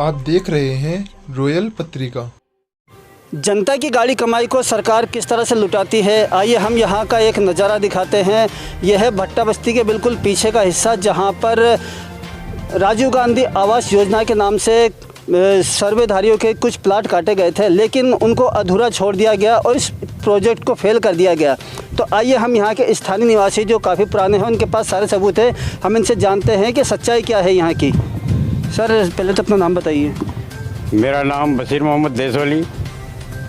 आप देख रहे हैं रॉयल पत्रिका। जनता की गाड़ी कमाई को सरकार किस तरह से लुटाती है, आइए हम यहाँ का एक नज़ारा दिखाते हैं। यह है भट्टा बस्ती के बिल्कुल पीछे का हिस्सा, जहाँ पर राजीव गांधी आवास योजना के नाम से सर्वेधारियों के कुछ प्लाट काटे गए थे, लेकिन उनको अधूरा छोड़ दिया गया और इस प्रोजेक्ट को फेल कर दिया गया। तो आइए हम यहाँ के स्थानीय निवासी जो काफ़ी पुराने हैं, उनके पास सारे सबूत है, हम इनसे जानते हैं कि सच्चाई क्या है यहाँ की। सर पहले तो अपना नाम बताइए। मेरा नाम बशीर मोहम्मद देसवाली,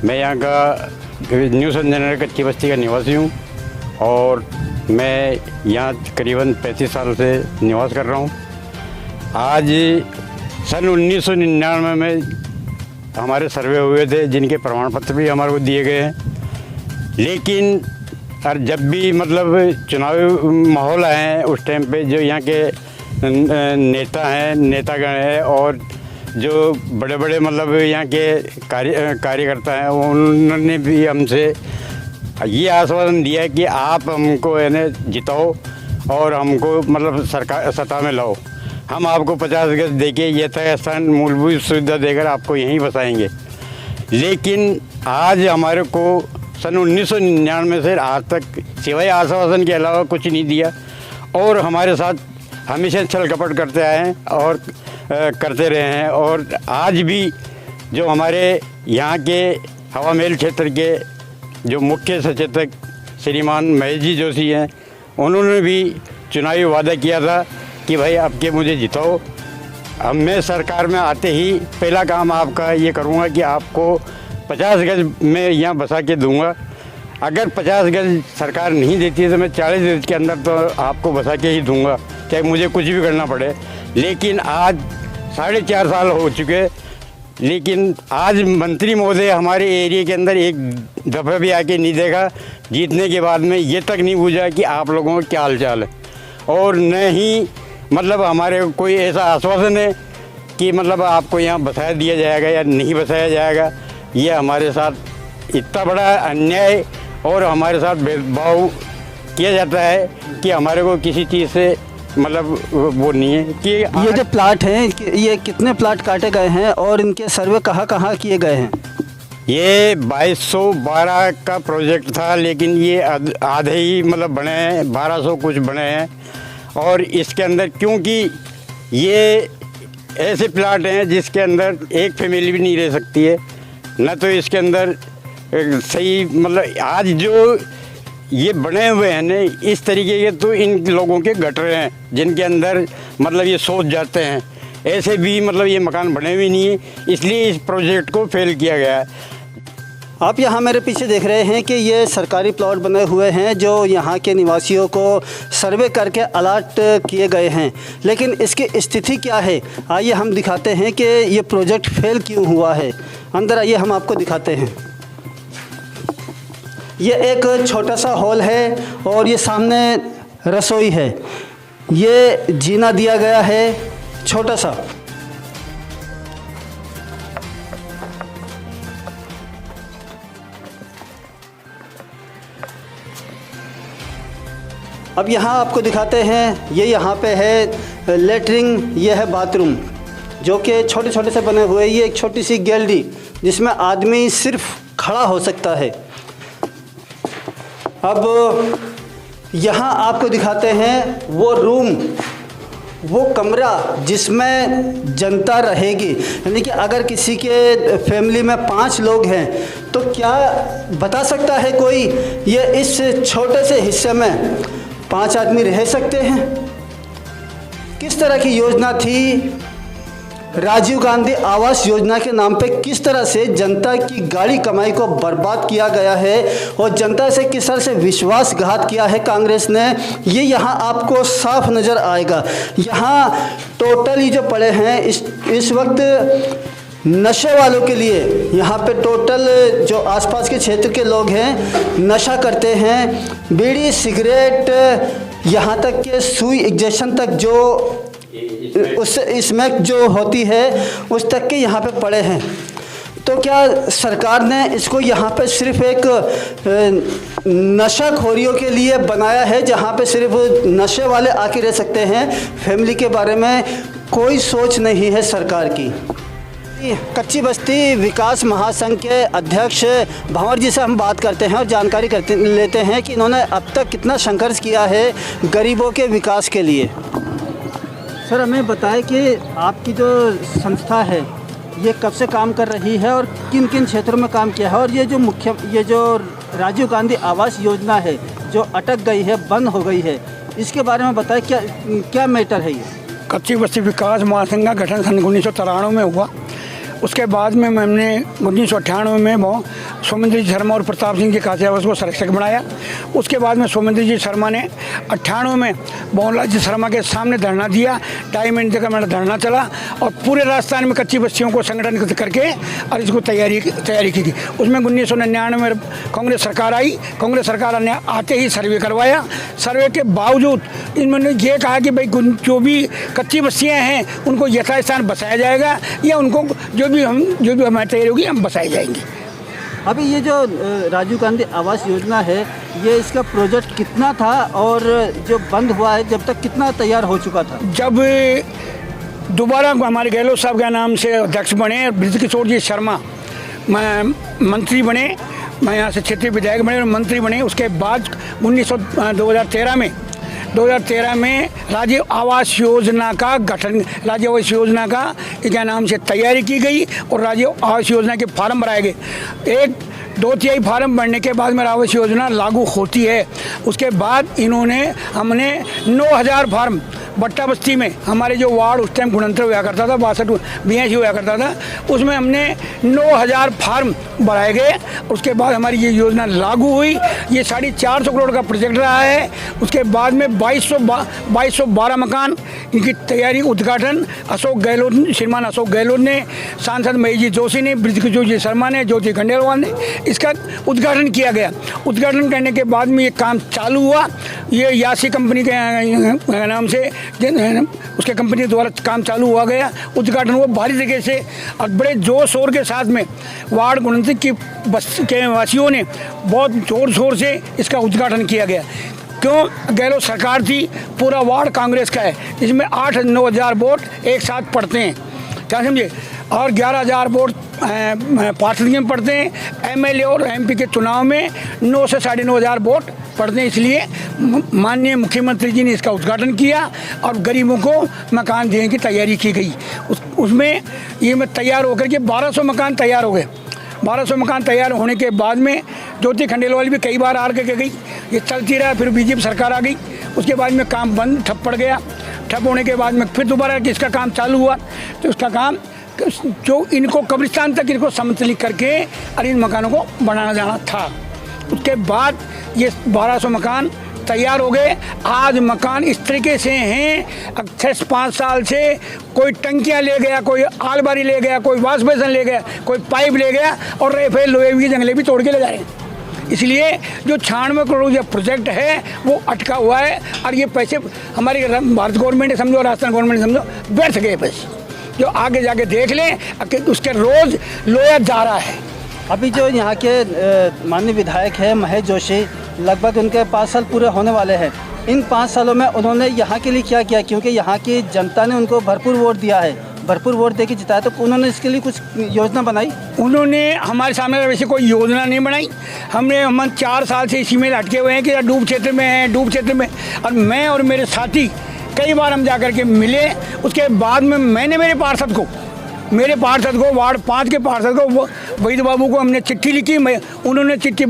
मैं यहाँ का न्यू संजय कच्ची बस्ती का निवासी हूँ और मैं यहाँ करीबन 35 साल से निवास कर रहा हूँ। आज सन 1999 में हमारे सर्वे हुए थे, जिनके प्रमाण पत्र भी हमारे को दिए गए हैं, लेकिन जब भी मतलब चुनावी माहौल आए हैं उस टाइम पे जो यहाँ के नेतागण हैं और जो बड़े बड़े मतलब यहाँ के कार्यकर्ता हैं, उन्होंने भी हमसे ये आश्वासन दिया है कि आप हमको यानी जिताओ और हमको मतलब सरकार सत्ता में लाओ, हम आपको 50 गज देके यथास्थान स्थान मूलभूत सुविधा देकर आपको यहीं बसाएंगे। लेकिन आज हमारे को सन 1999 से आज तक सिवाय आश्वासन के अलावा कुछ नहीं दिया और हमारे साथ हमेशा छल कपट करते आए हैं और करते रहे हैं। और आज भी जो हमारे यहाँ के हवा महल क्षेत्र के जो मुख्य सचेतक श्रीमान महेश जी जोशी हैं, उन्होंने भी चुनावी वादा किया था कि भाई अब के मुझे जिताओ, अब मैं सरकार में आते ही पहला काम आपका ये करूँगा कि आपको 50 गज में यहाँ बसा के दूँगा। अगर 50 गज सरकार नहीं देती है तो मैं 40 गज के अंदर तो आपको बसा के ही दूँगा, चाहे मुझे कुछ भी करना पड़े। लेकिन आज 4.5 साल हो चुके, लेकिन आज मंत्री महोदय हमारे एरिया के अंदर एक दफ़ा भी आके नहीं देखा। जीतने के बाद में ये तक नहीं पूछा कि आप लोगों का क्या हाल चाल है, और न ही मतलब हमारे कोई ऐसा आश्वासन है कि मतलब आपको यहाँ बसाया दिया जाएगा या नहीं बसाया जाएगा। ये हमारे साथ इतना बड़ा अन्याय और हमारे साथ भेदभाव किया जाता है कि हमारे को किसी चीज़ से मतलब वो नहीं है कि ये जो प्लाट हैं, ये कितने प्लाट काटे गए हैं और इनके सर्वे कहाँ कहाँ किए गए हैं? ये 2212 का प्रोजेक्ट था, लेकिन ये आधे ही मतलब बने हैं, 1200 कुछ बने हैं। और इसके अंदर क्योंकि ये ऐसे प्लाट हैं जिसके अंदर एक फैमिली भी नहीं रह सकती है, न तो इसके अंदर सही मतलब आज जो ये बने हुए हैं ना इस तरीके के, तो इन लोगों के गटर हैं जिनके अंदर मतलब ये सोच जाते हैं, ऐसे भी मतलब ये मकान बने हुए नहीं है, इसलिए इस प्रोजेक्ट को फेल किया गया है। आप यहाँ मेरे पीछे देख रहे हैं कि ये सरकारी प्लॉट बने हुए हैं जो यहाँ के निवासियों को सर्वे करके अलाट किए गए हैं, लेकिन इसकी स्थिति क्या है आइए हम दिखाते हैं कि ये प्रोजेक्ट फेल क्यों हुआ है। अंदर आइए हम आपको दिखाते हैं। ये एक छोटा सा हॉल है और ये सामने रसोई है, ये जीना दिया गया है छोटा सा। अब यहाँ आपको दिखाते हैं, ये यहाँ पे है लेटरिन, ये है बाथरूम जो कि छोटे छोटे से बने हुए। ये एक छोटी सी गैलरी जिसमें आदमी सिर्फ खड़ा हो सकता है। अब यहाँ आपको दिखाते हैं वो रूम, वो कमरा जिसमें जनता रहेगी, यानी कि अगर किसी के फैमिली में 5 लोग हैं तो क्या बता सकता है कोई ये इस छोटे से हिस्से में 5 आदमी रह सकते हैं? किस तरह की योजना थी? राजीव गांधी आवास योजना के नाम पे किस तरह से जनता की गाड़ी कमाई को बर्बाद किया गया है और जनता से किस तरह से विश्वासघात किया है कांग्रेस ने, ये यहाँ आपको साफ नज़र आएगा। यहाँ टोटल ही जो पड़े हैं इस वक्त नशे वालों के लिए, यहाँ पे टोटल जो आसपास के क्षेत्र के लोग हैं नशा करते हैं, बीड़ी सिगरेट यहाँ तक के सुई इंजेक्शन तक जो उस इसमें जो होती है उस तक के यहाँ पे पड़े हैं। तो क्या सरकार ने इसको यहाँ पे सिर्फ एक नशाखोरियों के लिए बनाया है, जहाँ पे सिर्फ नशे वाले आके रह सकते हैं, फैमिली के बारे में कोई सोच नहीं है सरकार की? कच्ची बस्ती विकास महासंघ के अध्यक्ष भंवर जी से हम बात करते हैं और जानकारी लेते हैं कि इन्होंने अब तक कितना संघर्ष किया है गरीबों के विकास के लिए। सर, हमें बताएं कि आपकी जो संस्था है ये कब से काम कर रही है और किन किन क्षेत्रों में काम किया है, और ये जो राजीव गांधी आवास योजना है जो अटक गई है, बंद हो गई है, इसके बारे में बताएं क्या मैटर है ये। कच्ची बस्ती विकास महासंघ का गठन सन 1993 में हुआ। उसके बाद में हमने 1998 में वो सोमेंद्र जी शर्मा और प्रताप सिंह जी खासियावास को संरक्षक बनाया। उसके बाद में सोमेंद्र जी शर्मा ने 98 में मोहनलाल जी शर्मा के सामने धरना दिया। 2.5 महीने तक हमारा धरना चला और पूरे राजस्थान में कच्ची बस्तियों को संगठन करके और इसको तैयारी की थी। उसमें 1999 में कांग्रेस सरकार आई। कांग्रेस सरकार ने आते ही सर्वे करवाया। सर्वे के बावजूद इन्होंने ये कहा कि भाई जो भी कच्ची बस्तियाँ हैं उनको यथास्थान बसाया जाएगा या उनको जो भी हमारी तैयारी होगी हम बसाए जाएंगे। अभी ये जो राजीव गांधी आवास योजना है ये इसका प्रोजेक्ट कितना था और जो बंद हुआ है जब तक कितना तैयार हो चुका था? जब दोबारा हमारे गहलोत साहब के नाम से अध्यक्ष बने, बृजकिशोर जी शर्मा मंत्री बने, मैं यहाँ से क्षेत्रीय विधायक बने और मंत्री बने, उसके बाद 2013 में राज्य आवास योजना का गठन, राज्य आवास योजना का क्या नाम से तैयारी की गई और राज्य आवास योजना के फार्म भराए गए। 1/2 फार्म भरने के बाद में आवास योजना लागू होती है। उसके बाद हमने 9000 फार्म बट्टा बस्ती में, हमारे जो वार्ड उस टाइम गुणंतर हुआ करता था, 62 हुआ करता था, उसमें हमने 9000 फार्म भराए गए। उसके बाद हमारी ये योजना लागू हुई। ये 450 करोड़ का प्रोजेक्ट रहा है। उसके बाद में 2212 मकान, इनकी तैयारी उद्घाटन श्रीमान अशोक गहलोत ने, सांसद महेश जी जोशी ने, बृजकिशोर जी शर्मा ने, ज्योति खंडेलवाल ने इसका उद्घाटन किया गया। उद्घाटन करने के बाद में ये काम चालू हुआ। ये यासी कंपनी के नाम से उसके कंपनी द्वारा काम चालू हुआ गया। उद्घाटन हुआ भारी तरीके से और बड़े जोर शोर के साथ में वार्ड 29 की बस के वासियों ने बहुत जोर शोर से इसका उद्घाटन किया गया। क्यों? गहलोत सरकार थी, पूरा वार्ड कांग्रेस का है, इसमें 8-9 हज़ार वोट एक साथ पड़ते हैं, क्या समझे, और 11,000 वोट पार्षद में पड़ते हैं। एमएलए और एमपी के चुनाव में 9 से 9,500 वोट पड़ते हैं। इसलिए माननीय मुख्यमंत्री जी ने इसका उद्घाटन किया और गरीबों को मकान देने की तैयारी की गई। उसमें ये में तैयार होकर के 1200 मकान तैयार हो गए। 1200 मकान तैयार होने के बाद में ज्योति खंडेलवाल भी कई बार आर के गई, ये चलती रहा। फिर बीजेपी सरकार आ गई, उसके बाद में काम बंद ठप पड़ गया। ठप होने के बाद में फिर दोबारा इसका काम चालू हुआ। तो उसका काम जो इनको कब्रिस्तान तक इनको समतलित करके और इन मकानों को बनाना जाना था। उसके बाद ये 1200 मकान तैयार हो गए। आज मकान इस तरीके से हैं, 5 साल से कोई टंकियां ले गया, कोई आलमारी ले गया, कोई वॉश बेसन ले गया, कोई पाइप ले गया और रेफेल लोहे की जंगले भी तोड़ के ले जा रहे हैं। इसलिए जो 96 करोड़ जो प्रोजेक्ट है वो अटका हुआ है और ये पैसे हमारी भारत गवर्नमेंट ने समझो, राजस्थान गवर्नमेंट ने समझो, व्यर्थ गए पैसे। जो आगे जाके देख लें उसके रोज़ लोया जा रहा है। अभी जो यहाँ के माननीय विधायक है महेश जोशी, लगभग उनके 5 साल पूरे होने वाले हैं। इन 5 सालों में उन्होंने यहाँ के लिए क्या किया? क्योंकि यहाँ की जनता ने उनको भरपूर वोट दिया है, भरपूर वोट दे के जिताया, तो उन्होंने इसके लिए कुछ योजना बनाई? उन्होंने हमारे सामने वैसे कोई योजना नहीं बनाई। हम 4 साल से इसी में लटके हुए हैं कि डूब क्षेत्र में है, डूब क्षेत्र में। और मैं और मेरे साथी कई बार हम जाकर के मिले। उसके बाद में मैंने मेरे पार्षद को वार्ड 5 के पार्षद को वहीद बाबू को हमने चिट्ठी लिखी। उन्होंने चिट्ठी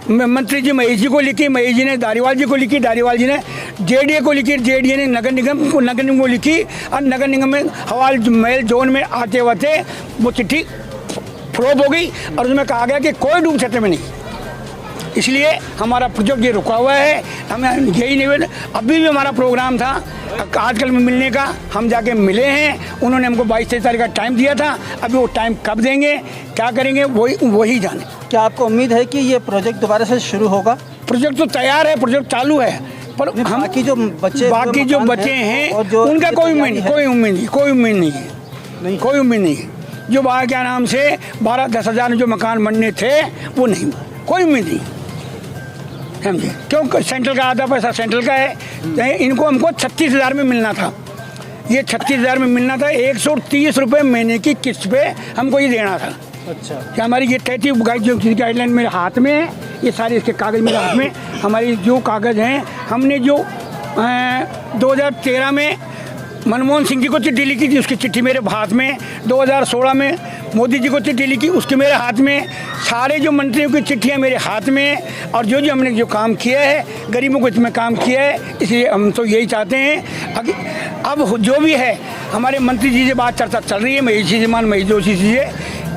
मंत्री जी महेश जी को लिखी, महेश जी ने धारीवाल जी को लिखी, धारीवाल जी ने जेडीए को लिखी, जेडीए ने नगर निगम को लिखी और नगर निगम में हवाल महल जोन में आते हुए वो चिट्ठी फ्लॉप हो गई और उसमें कहा गया कि कोई डूब क्षेत्र में नहीं। इसलिए हमारा प्रोजेक्ट ये रुका हुआ है। हमें यही निवेदन, अभी भी हमारा प्रोग्राम था आजकल में मिलने का, हम जाके मिले हैं। उन्होंने हमको 22-23 तारीख का टाइम दिया था। अभी वो टाइम कब देंगे, क्या करेंगे, वही जाने। क्या आपको उम्मीद है कि ये प्रोजेक्ट दोबारा से शुरू होगा? प्रोजेक्ट तो तैयार है, प्रोजेक्ट चालू है, पर हम बाकी जो बच्चे हैं उनका कोई उम्मीद नहीं है। जो बाहर क्या नाम से 12-10 हज़ार जो मकान बनने थे वो नहीं, कोई उम्मीद नहीं, समझे। क्यों? सेंट्रल का आधा पैसा सेंट्रल का है। इनको हमको 36,000 में मिलना था। ये 36,000 में मिलना था, 130 रुपये महीने की किस्त पे हमको ये देना था। अच्छा। कि हमारी ये तय थी जो गाइडलाइन मेरे हाथ में है, ये सारे इसके कागज़ मेरे हाथ में, हमारी जो कागज़ हैं हमने जो 2013 में मनमोहन सिंह जी को चिट्ठी लिखी थी, उसकी चिट्ठी मेरे हाथ में, 2016 में मोदी जी को चिट्ठी लिखी उसके मेरे हाथ में, सारे जो मंत्रियों की चिट्ठियाँ मेरे हाथ में, और जो हमने जो काम किया है गरीबों को इसमें काम किया है, इसलिए हम तो यही चाहते हैं। अब जो भी है हमारे मंत्री जी से बात चर्चा चल रही है, महेश जी मान महेश जोशी जी से,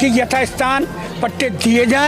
कि यथास्थान पट्टे दिए जाएँ।